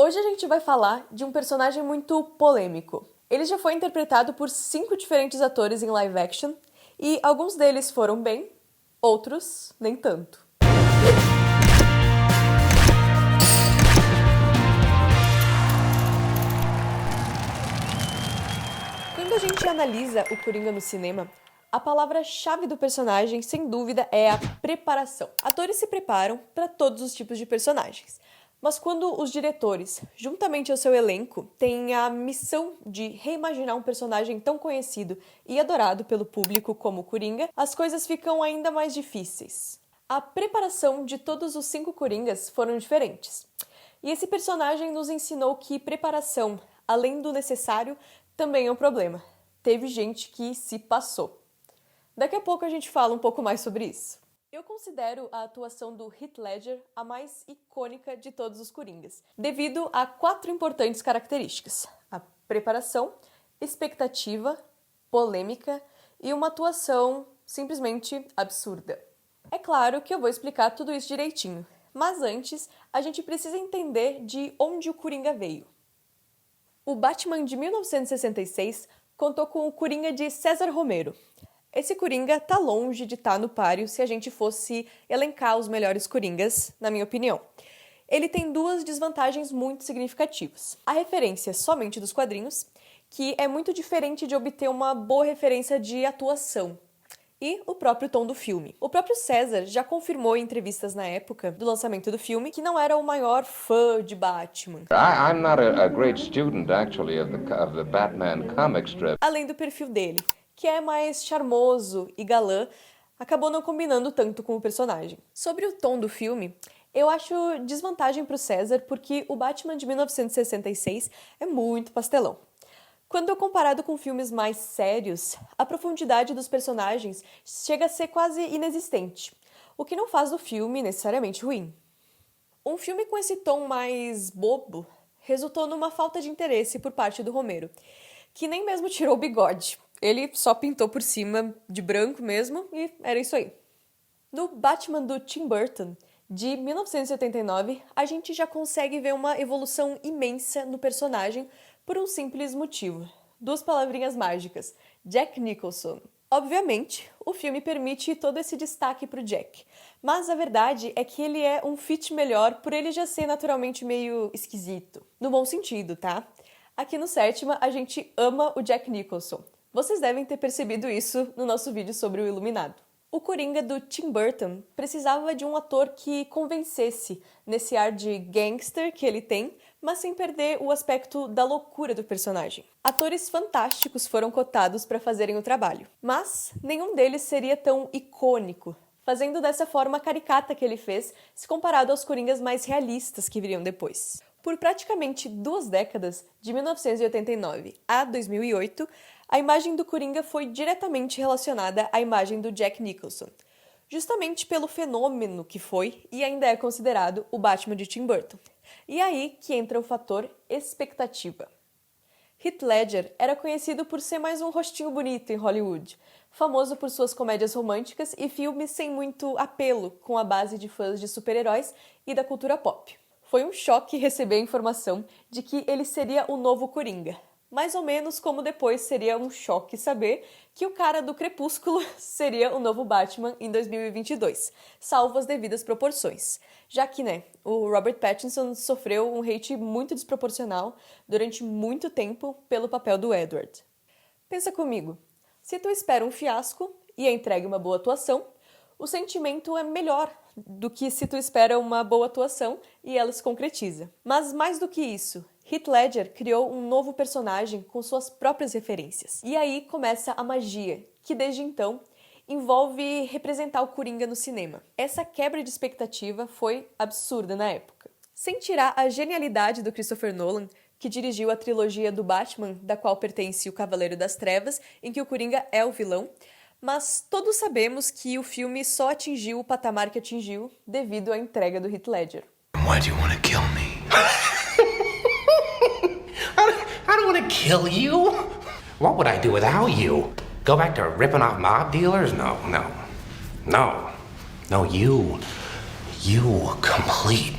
Hoje a gente vai falar de um personagem muito polêmico. Ele já foi interpretado por 5 diferentes atores em live action, e alguns deles foram bem, outros nem tanto. Quando a gente analisa o Coringa no cinema, a palavra-chave do personagem, sem dúvida, é a preparação. Atores se preparam para todos os tipos de personagens. Mas quando os diretores, juntamente ao seu elenco, têm a missão de reimaginar um personagem tão conhecido e adorado pelo público como o Coringa, as coisas ficam ainda mais difíceis. A preparação de todos os 5 Coringas foram diferentes. E esse personagem nos ensinou que preparação, além do necessário, também é um problema. Teve gente que se passou. Daqui a pouco a gente fala um pouco mais sobre isso. Eu considero a atuação do Heath Ledger a mais icônica de todos os Coringas, devido a 4 importantes características: a preparação, expectativa, polêmica e uma atuação simplesmente absurda. É claro que eu vou explicar tudo isso direitinho, mas antes a gente precisa entender de onde o Coringa veio. O Batman de 1966 contou com o Coringa de César Romero. Esse Coringa tá longe de estar no páreo se a gente fosse elencar os melhores Coringas, na minha opinião. Ele tem 2 desvantagens muito significativas. A referência somente dos quadrinhos, que é muito diferente de obter uma boa referência de atuação. E o próprio tom do filme. O próprio César já confirmou em entrevistas na época do lançamento do filme que não era o maior fã de Batman. I'm not a great student, actually, of the Batman comic strip. Além do perfil dele, que é mais charmoso e galã, acabou não combinando tanto com o personagem. Sobre o tom do filme, eu acho desvantagem para o César porque o Batman de 1966 é muito pastelão. Quando comparado com filmes mais sérios, a profundidade dos personagens chega a ser quase inexistente, o que não faz do filme necessariamente ruim. Um filme com esse tom mais bobo resultou numa falta de interesse por parte do Romero, que nem mesmo tirou o bigode. Ele só pintou por cima de branco mesmo e era isso aí. No Batman do Tim Burton, de 1989, a gente já consegue ver uma evolução imensa no personagem por um simples motivo. 2 palavrinhas mágicas: Jack Nicholson. Obviamente, o filme permite todo esse destaque pro Jack, mas a verdade é que ele é um fit melhor por ele já ser naturalmente meio esquisito. No bom sentido, tá? Aqui no Sétima, a gente ama o Jack Nicholson. Vocês devem ter percebido isso no nosso vídeo sobre o Iluminado. O Coringa do Tim Burton precisava de um ator que convencesse nesse ar de gangster que ele tem, mas sem perder o aspecto da loucura do personagem. Atores fantásticos foram cotados para fazerem o trabalho, mas nenhum deles seria tão icônico, fazendo dessa forma caricata que ele fez, se comparado aos Coringas mais realistas que viriam depois. Por praticamente 2 décadas, de 1989 a 2008, a imagem do Coringa foi diretamente relacionada à imagem do Jack Nicholson, justamente pelo fenômeno que foi e ainda é considerado o Batman de Tim Burton. E aí que entra o fator expectativa. Heath Ledger era conhecido por ser mais um rostinho bonito em Hollywood, famoso por suas comédias românticas e filmes sem muito apelo com a base de fãs de super-heróis e da cultura pop. Foi um choque receber a informação de que ele seria o novo Coringa. Mais ou menos como depois seria um choque saber que o cara do Crepúsculo seria o novo Batman em 2022, salvo as devidas proporções. Já que, o Robert Pattinson sofreu um hate muito desproporcional durante muito tempo pelo papel do Edward. Pensa comigo, se tu espera um fiasco e entrega uma boa atuação, o sentimento é melhor do que se tu espera uma boa atuação e ela se concretiza. Mas mais do que isso, Heath Ledger criou um novo personagem com suas próprias referências. E aí começa a magia, que desde então envolve representar o Coringa no cinema. Essa quebra de expectativa foi absurda na época. Sem tirar a genialidade do Christopher Nolan, que dirigiu a trilogia do Batman, da qual pertence o Cavaleiro das Trevas, em que o Coringa é o vilão, mas todos sabemos que o filme só atingiu o patamar que atingiu devido à entrega do Heath Ledger. Why do you want to kill me? I don't want to kill you. What would I do without you? Go back to ripping off mob dealers? No. No, you complete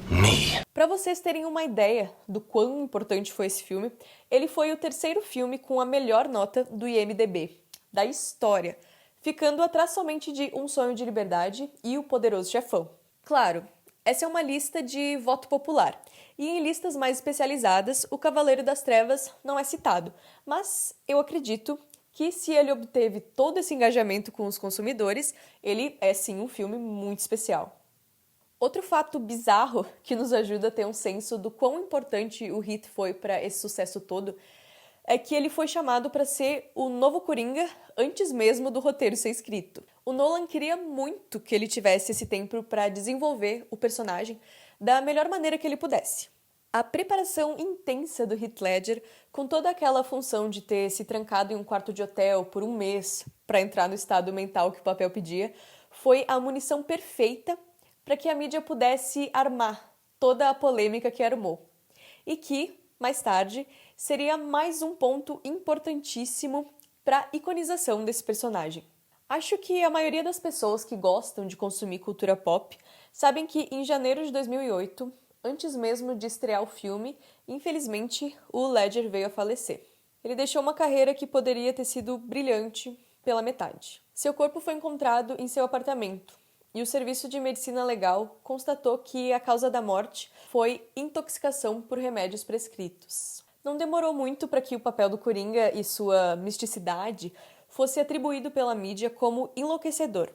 Me. Para vocês terem uma ideia do quão importante foi esse filme, ele foi o terceiro filme com a melhor nota do IMDb, da história, ficando atrás somente de Um Sonho de Liberdade e O Poderoso Chefão. Claro, essa é uma lista de voto popular, e em listas mais especializadas, O Cavaleiro das Trevas não é citado, mas eu acredito que se ele obteve todo esse engajamento com os consumidores, ele é sim um filme muito especial. Outro fato bizarro que nos ajuda a ter um senso do quão importante o Heath foi para esse sucesso todo é que ele foi chamado para ser o novo Coringa antes mesmo do roteiro ser escrito. O Nolan queria muito que ele tivesse esse tempo para desenvolver o personagem da melhor maneira que ele pudesse. A preparação intensa do Heath Ledger, com toda aquela função de ter se trancado em um quarto de hotel por um mês para entrar no estado mental que o papel pedia, foi a munição perfeita para que a mídia pudesse armar toda a polêmica que armou. E que, mais tarde, seria mais um ponto importantíssimo para a iconização desse personagem. Acho que a maioria das pessoas que gostam de consumir cultura pop sabem que em janeiro de 2008, antes mesmo de estrear o filme, infelizmente, o Ledger veio a falecer. Ele deixou uma carreira que poderia ter sido brilhante pela metade. Seu corpo foi encontrado em seu apartamento, e o Serviço de Medicina Legal constatou que a causa da morte foi intoxicação por remédios prescritos. Não demorou muito para que o papel do Coringa e sua misticidade fosse atribuído pela mídia como enlouquecedor,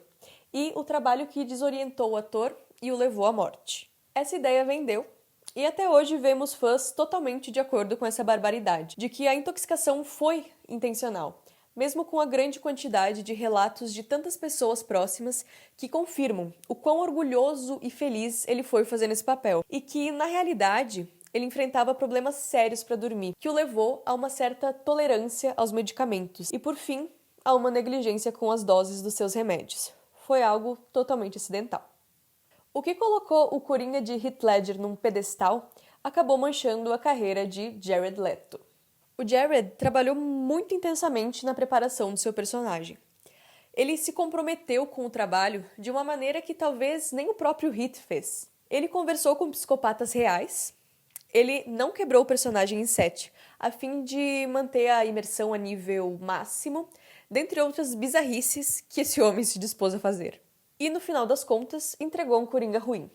e o trabalho que desorientou o ator e o levou à morte. Essa ideia vendeu, e até hoje vemos fãs totalmente de acordo com essa barbaridade, de que a intoxicação foi intencional, mesmo com a grande quantidade de relatos de tantas pessoas próximas que confirmam o quão orgulhoso e feliz ele foi fazendo esse papel, e que, na realidade, ele enfrentava problemas sérios para dormir, que o levou a uma certa tolerância aos medicamentos e, por fim, a uma negligência com as doses dos seus remédios. Foi algo totalmente acidental. O que colocou o Coringa de Heath Ledger num pedestal acabou manchando a carreira de Jared Leto. O Jared trabalhou muito intensamente na preparação do seu personagem. Ele se comprometeu com o trabalho de uma maneira que talvez nem o próprio Heath fez. Ele conversou com psicopatas reais, ele não quebrou o personagem em set, a fim de manter a imersão a nível máximo, dentre outras bizarrices que esse homem se dispôs a fazer. E no final das contas, entregou um Coringa ruim.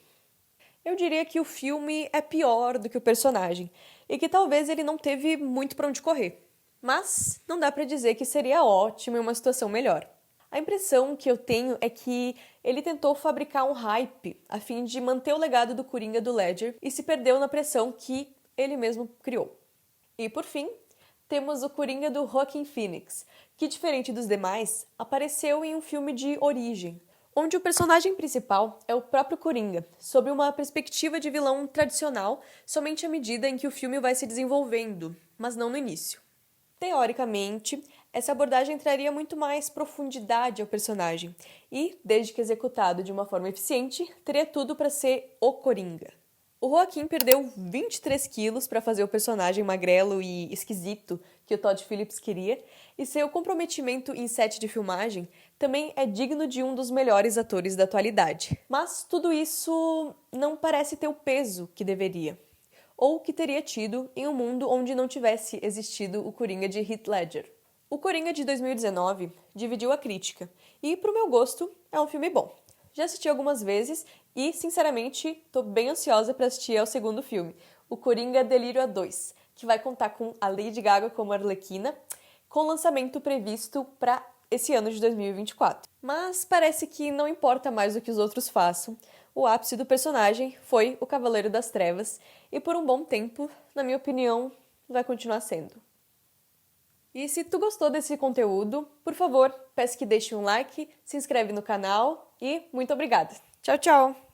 Eu diria que o filme é pior do que o personagem, e que talvez ele não teve muito para onde correr. Mas não dá para dizer que seria ótimo em uma situação melhor. A impressão que eu tenho é que ele tentou fabricar um hype a fim de manter o legado do Coringa do Ledger e se perdeu na pressão que ele mesmo criou. E por fim, temos o Coringa do Joaquin Phoenix, que, diferente dos demais, apareceu em um filme de origem, onde o personagem principal é o próprio Coringa, sob uma perspectiva de vilão tradicional, somente à medida em que o filme vai se desenvolvendo, mas não no início. Teoricamente, essa abordagem traria muito mais profundidade ao personagem e, desde que executado de uma forma eficiente, teria tudo para ser o Coringa. O Joaquin perdeu 23 quilos para fazer o personagem magrelo e esquisito que o Todd Phillips queria, e seu comprometimento em set de filmagem também é digno de um dos melhores atores da atualidade. Mas tudo isso não parece ter o peso que deveria, ou que teria tido em um mundo onde não tivesse existido o Coringa de Heath Ledger. O Coringa de 2019 dividiu a crítica, e, pro meu gosto, é um filme bom. Já assisti algumas vezes e, sinceramente, tô bem ansiosa para assistir ao segundo filme, o Coringa Delírio a 2, que vai contar com a Lady Gaga como Arlequina, com lançamento previsto para esse ano de 2024. Mas parece que não importa mais o que os outros façam, o ápice do personagem foi o Cavaleiro das Trevas e por um bom tempo, na minha opinião, vai continuar sendo. E se tu gostou desse conteúdo, por favor, peço que deixe um like, se inscreve no canal e muito obrigada. Tchau, tchau!